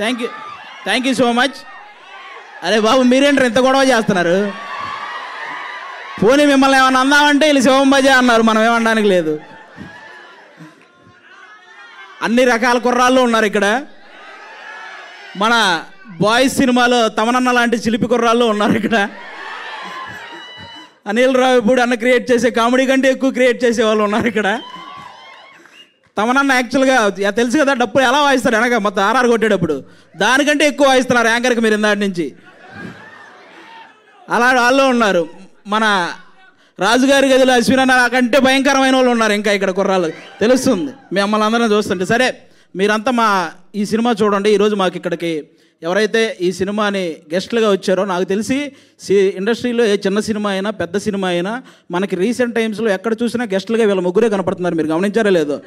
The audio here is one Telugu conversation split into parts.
Thank you so much. అరే బాబు మీరేంటారు ఇంత గొడవ చేస్తున్నారు? పోనీ మిమ్మల్ని ఏమన్నా అందామంటే వీళ్ళు శివం బజే అన్నారు, మనం ఏమనడానికి లేదు. అన్ని రకాల కుర్రాళ్ళు ఉన్నారు ఇక్కడ. మన బాయ్స్ సినిమాలో తమనన్న లాంటి చిలిపి కుర్రాళ్ళు ఉన్నారు ఇక్కడ. అనిల్ రావిపూడి అన్న క్రియేట్ చేసే కామెడీ కంటే ఎక్కువ క్రియేట్ చేసే వాళ్ళు ఉన్నారు ఇక్కడ. తమనన్న యాక్చువల్గా తెలుసు కదా డప్పులు ఎలా వాయిస్తారు వెనక మొత్తం ఆర్ఆర్ కొట్టేటప్పుడు, దానికంటే ఎక్కువ వాయిస్తున్నారు యాంకర్కి మీరు ఇందాటి నుంచి. అలా వాళ్ళు ఉన్నారు. మన రాజుగారి గదిలో అశ్విన్ కంటే భయంకరమైన వాళ్ళు ఉన్నారు ఇంకా ఇక్కడ కుర్రాళ్ళు, తెలుస్తుంది మిమ్మల్ని అందరం చూస్తుంటే. సరే మీరంతా ఈ సినిమా చూడండి. ఈరోజు మాకు ఇక్కడికి ఎవరైతే ఈ సినిమాని గెస్ట్లుగా వచ్చారో, నాకు తెలిసి ఇండస్ట్రీలో ఏ చిన్న సినిమా అయినా పెద్ద సినిమా అయినా మనకి రీసెంట్ టైమ్స్లో ఎక్కడ చూసినా గెస్ట్లుగా వీళ్ళ ముగ్గురే కనపడుతున్నారు. మీరు గమనించారో లేదో?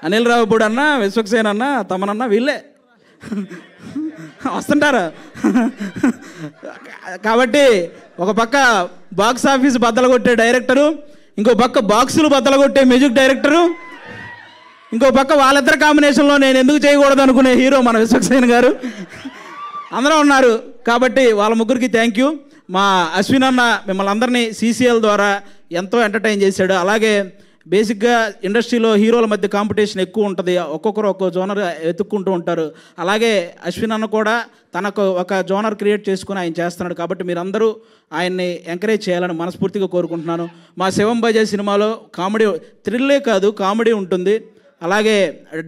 అనిల్ రావిపూడి అన్న, విశ్వక్సేన్ అన్న, తమనన్న వీళ్ళే వస్తుంటారు. కాబట్టి ఒక పక్క బాక్స్ ఆఫీస్ బద్దలు కొట్టే డైరెక్టరు, ఇంకో పక్క బాక్సులు బద్దలు కొట్టే మ్యూజిక్ డైరెక్టరు, ఇంకో పక్క వాళ్ళిద్దరు కాంబినేషన్లో నేను ఎందుకు చేయకూడదు అనుకునే హీరో మన విశ్వక్సేన్ గారు అందరూ ఉన్నారు. కాబట్టి వాళ్ళ ముగ్గురికి థ్యాంక్ యూ. మా అశ్విన్ అన్న మిమ్మల్ని అందరినీ సీసీఎల్ ద్వారా ఎంతో ఎంటర్టైన్ చేశాడు. అలాగే బేసిక్గా ఇండస్ట్రీలో హీరోల మధ్య కాంపిటీషన్ ఎక్కువ ఉంటుంది, ఒక్కొక్కరు ఒక్కో జోనర్ వెతుక్కుంటూ ఉంటారు. అలాగే అశ్విన్ అన్న కూడా తనకు ఒక జోనర్ క్రియేట్ చేసుకుని ఆయన చేస్తున్నాడు. కాబట్టి మీరందరూ ఆయన్ని ఎంకరేజ్ చేయాలని మనస్ఫూర్తిగా కోరుకుంటున్నాను. మా శివం బజే సినిమాలో కామెడీ థ్రిల్లే కాదు కామెడీ ఉంటుంది, అలాగే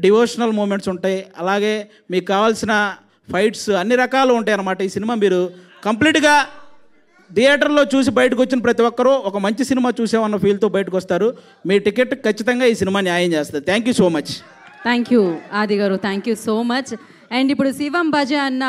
డివోషనల్ మూమెంట్స్ ఉంటాయి, అలాగే మీకు కావాల్సిన ఫైట్స్ అన్ని రకాలు ఉంటాయి అన్నమాట. ఈ సినిమా మీరు కంప్లీట్గా థియేటర్లో చూసి బయటకు వచ్చిన ప్రతి ఒక్కరూ ఒక మంచి సినిమా చూసామన్న ఫీల్తో బయటకు వస్తారు. మీ టికెట్ ఖచ్చితంగా ఈ సినిమా న్యాయం చేస్తుంది. Thank you so much. Thank you ఆది గారు, thank you so much. And ఇప్పుడు శివం బజే అన్న